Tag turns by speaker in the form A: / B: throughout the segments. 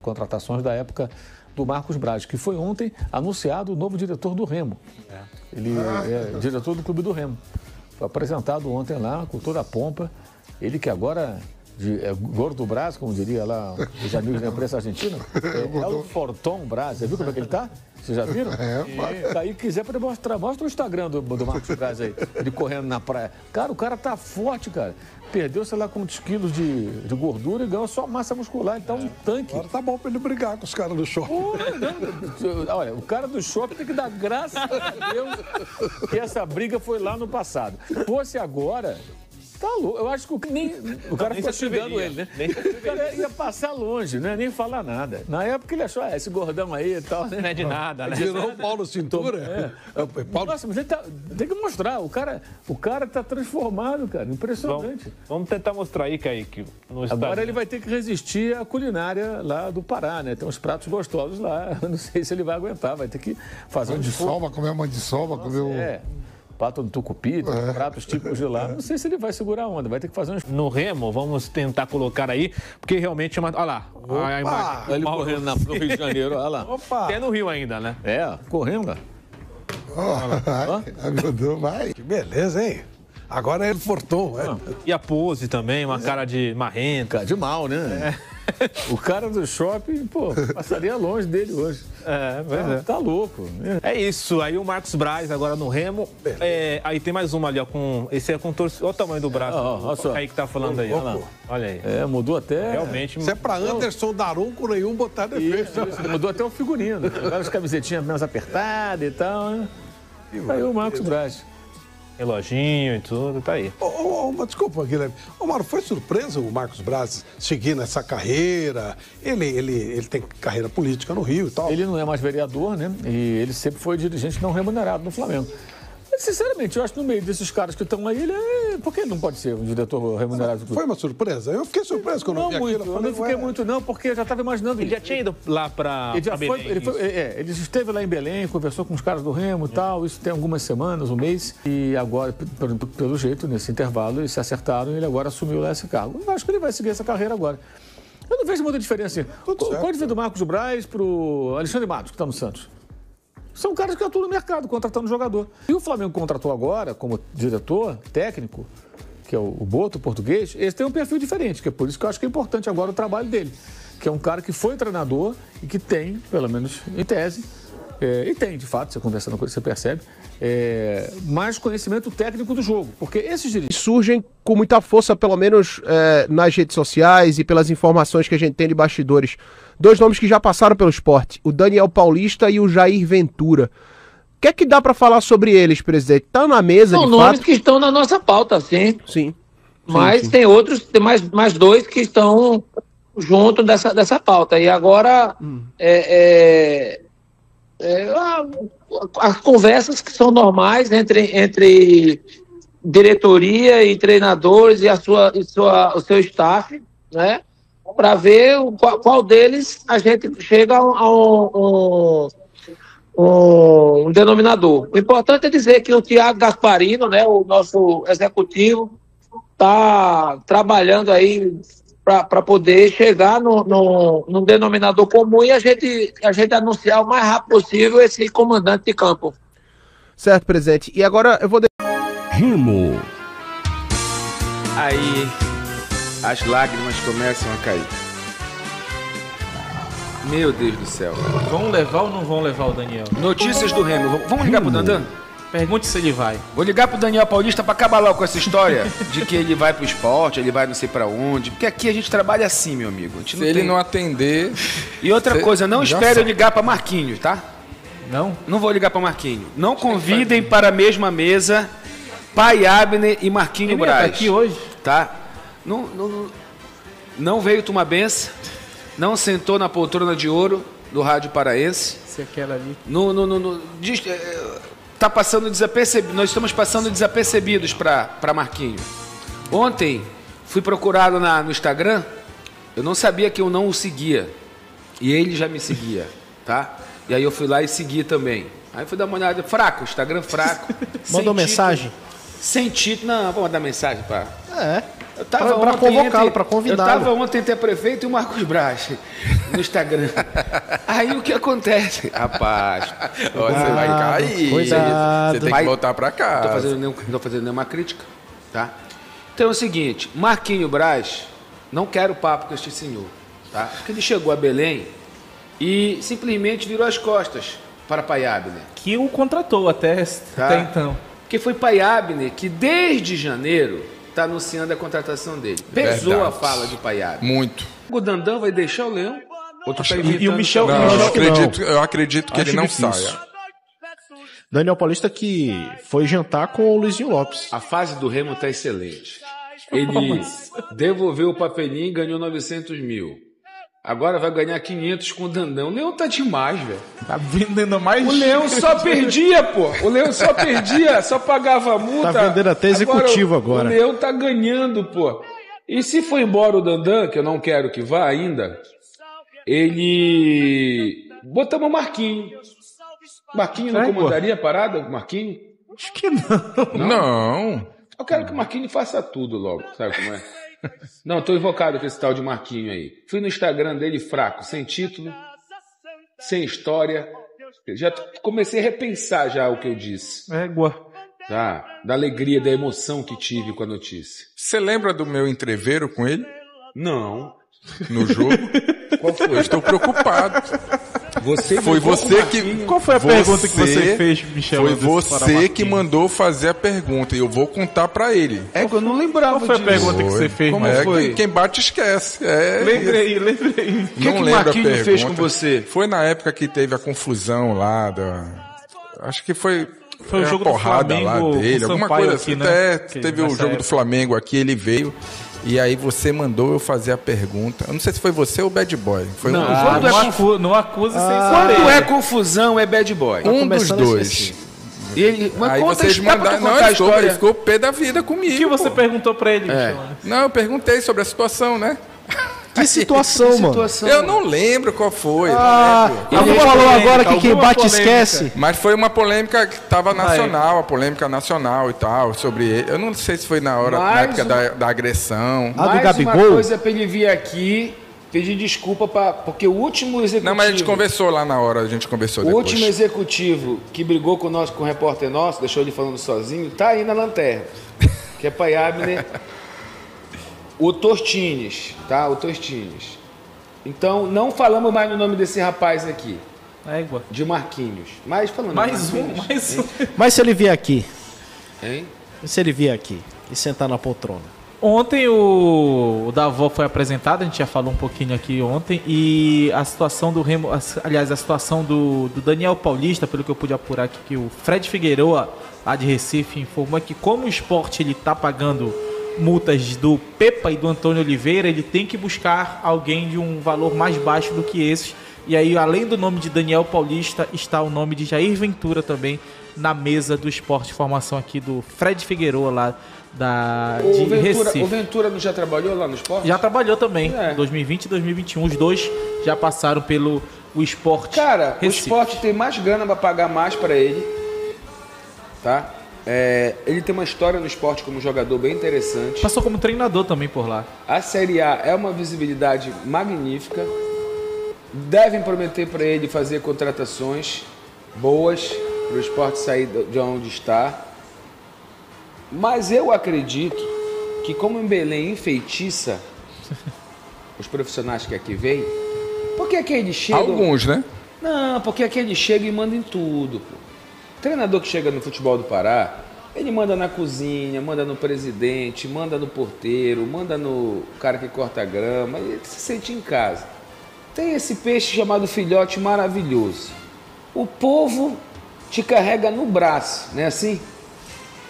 A: Contratações da época do Marcos Braz, que foi ontem anunciado o novo diretor do Remo. Ele é diretor do Clube do Remo. Foi apresentado ontem lá, com toda a pompa. Ele que agora é gordo Braz, como diria lá os amigos da imprensa argentina. É o Fortão Braz. Você viu como é que ele tá? Vocês já viram? Aí quiser para mostrar, mostra o Instagram do Marcos Braz aí, ele correndo na praia. Cara, o cara tá forte, cara. Perdeu, sei lá, quantos quilos de gordura e ganhou só massa muscular. Então, um tanque.
B: Agora tá bom pra ele brigar com os caras do shopping.
A: Olha, o cara do shopping tem que dar graças a Deus que essa briga foi lá no passado. Fosse agora... Tá louco. Eu acho que o cara ficou xingando ele, né? O cara ia passar longe, né? Nem falar nada. Na época ele achou, esse gordão aí e tal, né?
C: Não é de nada, né?
B: Tirou o Paulo Cintura.
A: Nossa, mas ele tem que mostrar. O cara tá transformado, cara. Impressionante.
C: Vamos tentar mostrar aí, Kaique.
A: Agora ele vai ter que resistir à culinária lá do Pará, né? Tem uns pratos gostosos lá. Eu não sei se ele vai aguentar. Vai ter que fazer
D: mandioca, comer mandioca, comer o...
A: Pato no tucupi, pratos típicos de lá. Não sei se ele vai segurar a onda, vai ter que fazer uns...
C: No Remo, vamos tentar colocar aí, porque realmente é uma... Olha lá, a imagem.
A: Ele correndo no Rio de Janeiro, olha lá.
C: Opa! Até no Rio ainda, né?
A: Correndo lá.
D: Meu Deus, vai.
B: Que beleza, hein? Agora é ele Fortão,
C: E a pose também, uma cara de marrento.
A: Cara de mal, né? O cara do shopping, pô, passaria longe dele hoje. Tá louco.
C: É isso, aí o Marcos Braz agora no Remo. Aí tem mais uma ali, ó, com... Esse é com torcida. Olha o tamanho do braço.
A: Olha só.
C: Aí que tá falando aí, olha aí.
A: Mudou até...
C: Realmente...
B: Isso é pra Anderson Daronco nenhum botar defesa.
A: Isso, mudou até o figurino. Várias camisetinhas menos apertadas e tal, né? Aí o Marcos Braz.
C: Reloginho e tudo, tá aí.
B: Desculpa, Guilherme. Mauro, foi surpresa o Marcos Braz seguir nessa carreira? Ele tem carreira política no Rio e tal.
A: Ele não é mais vereador, né? E ele sempre foi dirigente não remunerado no Flamengo. Mas, sinceramente, eu acho que no meio desses caras que estão aí, por que ele não pode ser um diretor remunerado do clube?
B: Foi uma surpresa? Eu fiquei surpreso quando eu vi aquilo.
A: Eu não fiquei muito, não, porque eu já estava imaginando.
C: Ele já tinha ido lá para
A: Belém. Ele esteve lá em Belém, conversou com os caras do Remo e tal, isso tem algumas semanas, um mês, e agora, pelo jeito, nesse intervalo, eles se acertaram e ele agora assumiu lá esse cargo. Eu acho que ele vai seguir essa carreira agora. Eu não vejo muita diferença. Pode ver do Marcos Braz pro Alexandre Matos, que está no Santos. São caras que atuam no mercado, contratando jogador. E o Flamengo contratou agora, como diretor técnico, que é o Boto, português, esse tem um perfil diferente, que é por isso que eu acho que é importante agora o trabalho dele. Que é um cara que foi treinador e que tem, pelo menos em tese, e tem, de fato, você conversando com ele, você percebe, mais conhecimento técnico do jogo. Porque esses dirigentes
E: surgem com muita força, pelo menos nas redes sociais e pelas informações que a gente tem de bastidores. Dois nomes que já passaram pelo esporte, o Daniel Paulista e o Jair Ventura. O que é que dá para falar sobre eles, presidente? Tá na mesa, de fato?
F: São nomes que estão na nossa pauta, sim.
E: Sim.
F: Mas tem outros, tem mais dois que estão junto dessa pauta. E agora, as conversas que são normais entre diretoria e treinadores e o seu staff, né? Para ver qual deles a gente chega a um denominador. O importante é dizer que o Thiago Gasparino, né, o nosso executivo, está trabalhando aí para poder chegar num denominador comum e a gente anunciar o mais rápido possível esse comandante de campo.
E: Certo, presidente. E agora eu vou...
G: Remo. Aí as lágrimas começam a cair. Meu Deus do céu.
C: Vão levar ou não vão levar o Daniel?
G: Notícias do Remo. Vamos ligar pro Dandan?
C: Pergunte se ele vai.
G: Vou ligar pro Daniel Paulista pra acabar logo com essa história de que ele vai pro esporte, ele vai não sei pra onde. Porque aqui a gente trabalha assim, meu amigo.
H: Se ele não atender...
G: E outra coisa, não espere eu ligar pra Marquinhos, tá?
C: Não?
G: Não vou ligar pra Marquinhos. Não convidem para a mesma mesa Pai Abner e Marquinhos Braz.
C: Tá aqui hoje?
G: Tá? Não veio tomar benção, não sentou na poltrona de ouro do Rádio Paraense.
C: Se aquela ali.
G: Tá passando desapercebido. Nós estamos passando desapercebidos para Marquinhos. Ontem fui procurado no Instagram. Eu não sabia que eu não o seguia e ele já me seguia, tá? E aí eu fui lá e segui também. Aí fui dar uma olhada, fraco, Instagram fraco.
E: Mandou mensagem?
G: Sem título, não, vou mandar mensagem para. Eu tava
E: Para convocá-lo, para convidá-lo.
G: Eu estava ontem entre a prefeito e o Marcos Braz no Instagram. Aí o que acontece? Rapaz,
H: Você vai cair.
E: cuidado.
H: Você tem que voltar pra casa.
G: não estou fazendo nenhuma crítica, tá? Então é o seguinte, Marquinho Braz, não quero papo com este senhor, tá? Porque ele chegou a Belém e simplesmente virou as costas para Pai Abner.
C: Que o contratou até então.
G: Porque foi Pai Abner que desde janeiro está anunciando a contratação dele. Pesou
H: Verdade.
G: a fala de Pai Abner.
H: Muito.
G: O Dandão vai deixar o Leão? Ou tu tá
C: E o
G: inventando?
C: Michel...
H: Não,
C: Michel-
H: eu acredito que
I: Acho
H: ele não
I: difícil.
H: saia.
I: Daniel Paulista que foi jantar com o Luizinho Lopes.
G: A fase do Remo está excelente. Ele devolveu o papelinho e ganhou 900 mil. Agora vai ganhar 500 com o Dandão. O Leão tá demais, velho.
C: Tá vendendo mais...
G: O Leão só perdia, pô. O Leão só perdia, só pagava a multa.
I: Tá vendendo até executivo agora.
G: O Leão tá ganhando, pô. E se for embora o Dandan, que eu não quero que vá ainda, ele... Botamos o Marquinho. Marquinho não comandaria a parada, Marquinho?
C: Acho que não.
H: Não.
G: Eu quero que o Marquinho faça tudo logo, sabe como é? Não, tô invocado com esse tal de Marquinho aí. Fui no Instagram dele fraco, sem título, sem história. Já comecei a repensar já o que eu disse.
C: Égua.
G: Tá? Da alegria, da emoção que tive com a notícia.
H: Você lembra do meu entreveiro com ele
G: Não.
H: no jogo?
G: Qual foi?
H: Eu estou preocupado. Foi
G: invocou
H: você
G: o
H: que.
G: Marquinho.
C: Qual foi a pergunta que você fez, Michel?
H: Foi
C: Anderson, para
H: você
C: Marquinhos?
H: que mandou fazer a pergunta e eu vou contar pra ele.
G: É que eu não lembrava
C: Qual foi a
G: disso.
C: pergunta que você fez,
H: Como
C: Marcos?
H: é? Quem bate esquece. É,
C: Lembrei.
G: O que
H: não
G: o
H: lembro a
G: Marquinho
H: pergunta.
G: fez com você?
H: Foi na época que teve a confusão lá acho que foi
C: Foi o
H: a
C: jogo do
H: porrada lá
C: Flamengo
H: dele,
C: com
H: alguma
C: Sampaio
H: coisa assim.
C: aqui, né?
H: Até
C: Que
H: teve o
C: nessa
H: jogo do
C: época.
H: Flamengo aqui, ele veio. E aí você mandou eu fazer a pergunta. Eu não sei se foi você ou o Bad Boy. Foi
G: Não,
H: um,
G: quando é
C: Não acuse sem
G: Quando
C: saber.
G: é confusão, é bad boy.
H: um dos
I: começando a
H: dois.
I: esquecer.
G: E ele, mas
H: Aí
G: conta
H: vocês
G: dá pra tu
H: mandaram. Não,
G: contar a
H: ele
G: história.
H: ficou pé da vida comigo.
C: O que você
H: pô.
C: perguntou pra ele, Michel Anderson?
H: Não, eu perguntei sobre a situação, né?
I: Que situação, mano.
G: Situação.
H: Eu não lembro qual foi. eu não
I: Ah,
H: lembro.
I: alguém
C: Alguma
I: falou
C: polêmica,
I: agora que quem
C: alguma
I: bate
C: polêmica.
I: esquece.
H: Mas foi uma polêmica que estava nacional, a polêmica nacional e tal, sobre ele. Eu não sei se foi na hora, na
G: Mas
H: época
G: o-
H: da agressão.
I: Ah, do
G: Mais
I: Gabigol?
G: uma coisa pra ele vir aqui pedir desculpa porque o último executivo...
H: Não, mas a gente conversou lá na hora, a gente conversou
G: O
H: depois.
G: último executivo que brigou com o repórter nosso, deixou ele falando sozinho, tá aí na lanterna. Que é Pai Abner. O Tortines, tá? O Tortines. Então, não falamos mais no nome desse rapaz aqui,
C: Égua.
G: de Marquinhos. Mas falando
C: Mais
G: de
C: um,
G: Marquinhos,
C: mais um.
I: Mas se ele vier aqui,
G: hein?
I: e se ele vier aqui e sentar na poltrona?
C: Ontem o Davó foi apresentado, a gente já falou um pouquinho aqui ontem, e a situação do Remo, aliás, a situação do Daniel Paulista, pelo que eu pude apurar aqui, que o Fred Figueroa, lá de Recife, informou que como o esporte ele tá pagando multas do Pepa e do Antônio Oliveira, ele tem que buscar alguém de um valor mais baixo do que esses. E aí, além do nome de Daniel Paulista, está o nome de Jair Ventura também na mesa do esporte de formação aqui do Fred Figueroa lá de Recife.
G: O Ventura não já trabalhou lá no esporte?
C: Já trabalhou também,
G: É.
C: 2020 e 2021. Os dois já passaram pelo o esporte.
G: Cara, o
C: Recife.
G: esporte tem mais grana pra pagar mais pra ele. Tá? Ele tem uma história no esporte como jogador bem interessante.
C: Passou como treinador também por lá.
G: A Série A é uma visibilidade magnífica. Devem prometer para ele fazer contratações boas para o esporte sair de onde está. Mas eu acredito que como em Belém enfeitiça os profissionais que aqui vêm, porque aqui eles chegam...
H: Alguns, né?
G: Não, porque aqui ele chega e manda em tudo. Pô. Treinador que chega no futebol do Pará, ele manda na cozinha, manda no presidente, manda no porteiro, manda no cara que corta a grama, ele se sente em casa. Tem esse peixe chamado filhote maravilhoso. O povo te carrega no braço, não é assim?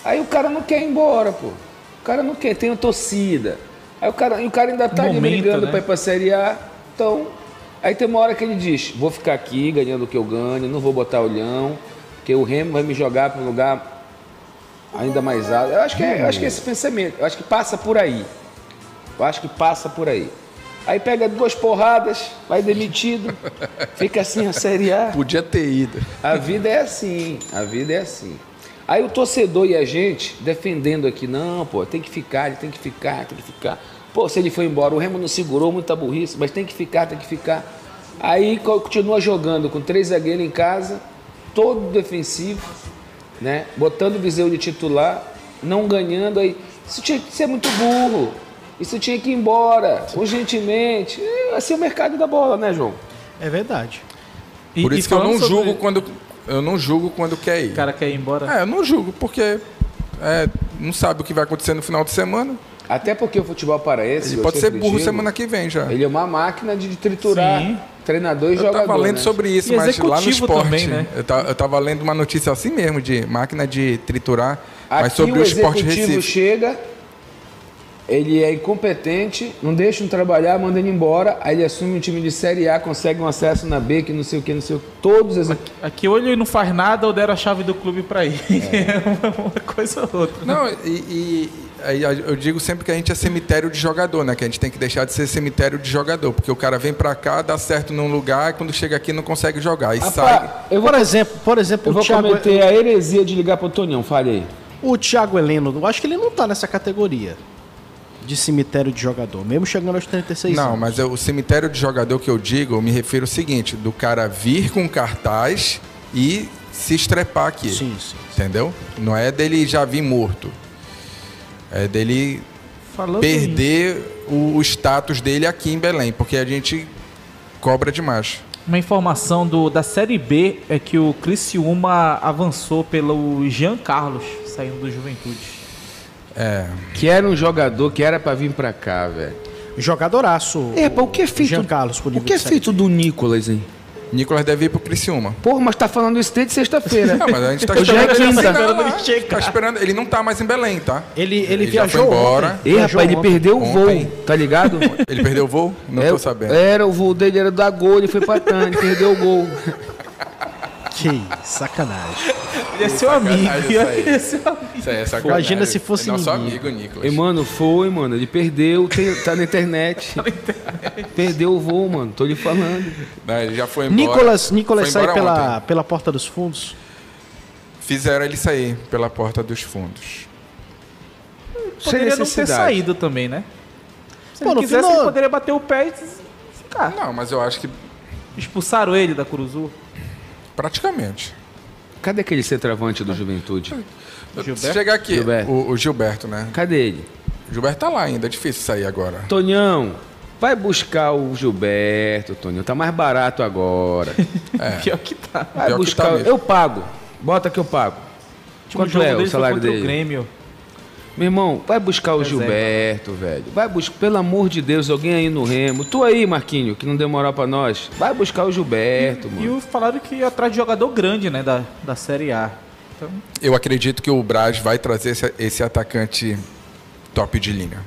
G: Aí o cara não quer ir embora, pô. O cara não quer, tem a torcida. Aí o cara ainda tá ali
C: Momento,
G: brigando,
C: né?
G: pra ir pra Série A. Então, aí tem uma hora que ele diz, vou ficar aqui ganhando o que eu ganho, não vou botar olhão, porque o Remo vai me jogar para um lugar ainda mais alto. Eu acho que é esse pensamento, eu acho que passa por aí. Aí pega 2 porradas, vai demitido, fica assim a Série A.
H: Podia ter ido.
G: A vida é assim, Aí o torcedor e a gente defendendo aqui, não, pô, tem que ficar, ele tem que ficar. Pô, se ele foi embora, o Remo não segurou, muita burrice, mas tem que ficar. Aí continua jogando com 3 zagueiros em casa, todo defensivo, né? Botando o Viseu de titular, não ganhando, aí isso tinha que ser muito burro, isso tinha que ir embora, urgentemente. Assim é o mercado da bola, né, João?
J: É verdade.
H: Por isso que eu não julgo quando quer ir.
C: O cara quer ir embora?
H: Eu não julgo, porque não sabe o que vai acontecer no final de semana.
G: Até porque o futebol paraense...
H: Ele pode ser burro semana que vem já.
G: Ele é uma máquina de triturar treinador e jogador. Eu estava
H: lendo sobre isso,
C: e
H: mas lá no esporte...
C: Também, né?
H: Eu estava lendo uma notícia assim mesmo, de máquina de triturar,
G: aqui
H: mas sobre o Sport Recife.
G: O chega, ele é incompetente, não deixa trabalhar, manda ele embora, aí ele assume um time de Série A, consegue um acesso na B, que não sei o que, todos...
C: Aqui ou ele não faz nada ou deram a chave do clube para ir. Uma coisa ou outra.
H: Não, aí eu digo sempre que a gente é cemitério de jogador, né? Que a gente tem que deixar de ser cemitério de jogador, porque o cara vem pra cá, dá certo num lugar, e quando chega aqui não consegue jogar, e sai.
J: Por exemplo,
G: eu vou cometer a heresia de ligar pro Tonhão, fale aí.
J: O Thiago Heleno, eu acho que ele não tá nessa categoria de cemitério de jogador, mesmo chegando aos 36 anos.
H: Não, mas o cemitério de jogador que eu digo, eu me refiro ao seguinte, do cara vir com cartaz e se estrepar aqui.
J: Sim.
H: Entendeu? Não é dele já vir morto. É dele perder o status dele aqui em Belém, porque a gente cobra demais.
C: Uma informação da Série B é que o Criciúma avançou pelo Jean Carlos, saindo do Juventude.
G: Que era um jogador que era pra vir pra cá, velho.
J: Jogadoraço.
G: O que é feito?
J: Jean Carlos,
G: o que é feito do Nicolas, hein?
H: Nicolas deve ir pro Criciúma.
G: Porra, mas tá falando isso desde sexta-feira.
H: Não, mas a gente tá esperando. Ele não tá mais em Belém, tá?
J: Ele viajou
H: embora.
G: Rapaz, ele perdeu o voo, tá ligado?
H: Ele perdeu o voo? Não tô sabendo.
G: O voo dele era da Gol, ele foi pra Tânia, perdeu o gol.
J: Que sacanagem.
C: Ele é seu amigo.
H: Isso aí é sacanagem.
J: Imagina se fosse
H: nosso amigo, Nicolas.
G: E, mano, ele perdeu, tá na internet. Perdeu o voo, mano, tô lhe falando.
H: Não, ele já foi embora.
J: Nicolas sai pela porta dos fundos?
H: Fizeram ele sair pela porta dos fundos.
C: Poderia não ter saído também, né? Se ele quisesse, ele poderia bater o pé e ficar.
H: Não, mas eu acho que...
C: Expulsaram ele da Curuzu?
H: Praticamente.
G: Cadê aquele centroavante do Juventude?
H: Se chegar aqui, o Gilberto, né?
G: Cadê ele?
H: O Gilberto tá lá ainda, é difícil sair agora.
G: Tonhão, vai buscar o Gilberto, Tonhão. Tá mais barato agora.
C: Pior que tá.
G: Vai buscar. Eu pago. Bota que eu pago. Quanto é o salário dele?
C: O Grêmio.
G: Meu irmão, vai buscar o Gilberto, velho. Vai buscar, pelo amor de Deus, alguém aí no Remo. Tu aí, Marquinho, que não deu moral pra nós. Vai buscar o Gilberto, mano.
C: E falaram que ia atrás de jogador grande, né, da Série A. Então...
H: Eu acredito que o Braz vai trazer esse atacante top de linha.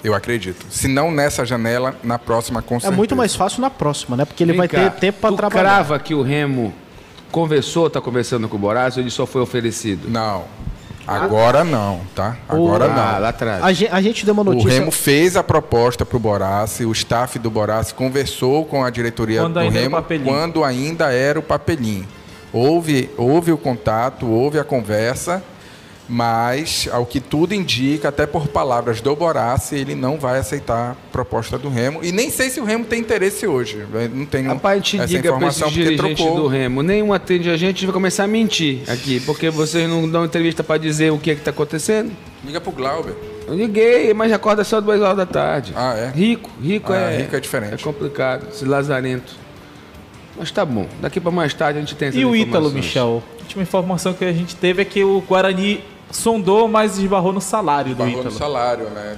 H: Eu acredito. Se não nessa janela, na próxima, com certeza.
J: É muito mais fácil na próxima, né? Porque ele vai ter tempo pra trabalhar.
G: Crava que o Remo tá conversando com o Boraz, ou ele só foi oferecido?
H: Não. Agora não, tá? Agora não.
G: Lá atrás.
J: A gente deu uma notícia...
H: O Remo fez a proposta pro Borassi, o staff do Borassi conversou com a diretoria do Remo quando ainda era o papelinho. Houve o contato, houve a conversa, mas, ao que tudo indica, até por palavras do Borassi, ele não vai aceitar a proposta do Remo. E nem sei se o Remo tem interesse hoje. Não tenho essa informação, porque trocou.
G: Do Remo, nenhum atende a gente vai começar a mentir aqui, porque vocês não dão entrevista para dizer o que é que está acontecendo.
H: Liga pro Glauber.
G: Eu liguei, mas acorda só 2 horas da tarde.
H: Ah, é?
G: Rico é
H: diferente.
G: É complicado, esse lazarento. Mas tá bom, daqui para mais tarde a gente tem essas
C: informações. E o Ítalo, Michel? A última informação que a gente teve é que o Guarani sondou, mas esbarrou no salário do Ítalo.
H: Esbarrou no salário, né?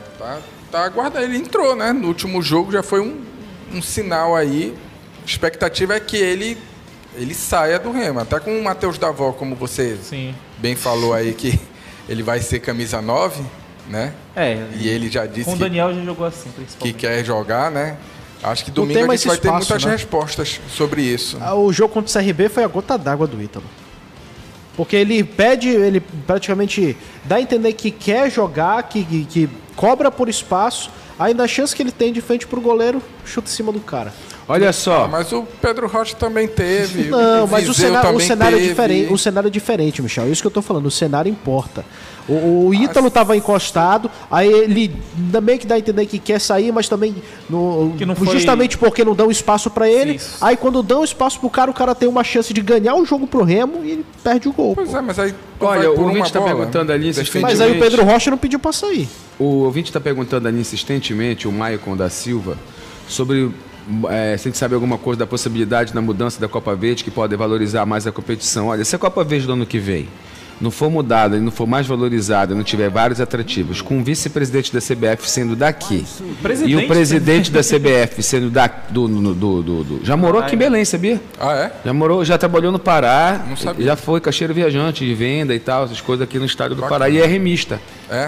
H: Tá aguardando. Ele entrou, né? No último jogo já foi um sinal aí. A expectativa é que ele saia do Remo. Até com o Matheus Davó, como você bem falou aí, que ele vai ser camisa 9, né? E ele já disse
C: com o Daniel já jogou assim,
H: que quer jogar, né? Acho que domingo a gente vai ter muitas respostas sobre isso.
J: O jogo contra o CRB foi a gota d'água do Ítalo. Porque ele praticamente dá a entender que quer jogar, que cobra por espaço, ainda a chance que ele tem de frente pro goleiro, chuta em cima do cara.
G: Olha só.
H: Mas o Pedro Rocha também teve.
J: Não, mas o cenário é diferente. O cenário é diferente, Michel. Isso que eu tô falando. O cenário importa. O Ítalo estava encostado, aí ele meio que dá a entender que quer sair, mas também justamente porque não dão espaço para ele. Isso. Aí quando dão espaço pro cara, o cara tem uma chance de ganhar o jogo pro Remo e ele perde o gol.
H: Pois é, mas aí
G: olha, o ouvinte está perguntando ali insistentemente.
J: Mas aí o Pedro Rocha não pediu para sair.
G: O ouvinte está perguntando ali insistentemente, o Maicon da Silva, sobre se a gente sabe alguma coisa da possibilidade da mudança da Copa Verde que pode valorizar mais a competição. Olha, se a Copa Verde do ano que vem não for mudada e não for mais valorizada, não tiver vários atrativos, com o vice-presidente da CBF sendo daqui e o presidente da CBF sendo já morou aqui em Belém, sabia?
H: Ah, é?
G: Já trabalhou no Pará,
H: não sabia.
G: Já foi caixeiro viajante de venda e tal, essas coisas aqui no estádio do Pará, e é remista.
H: É?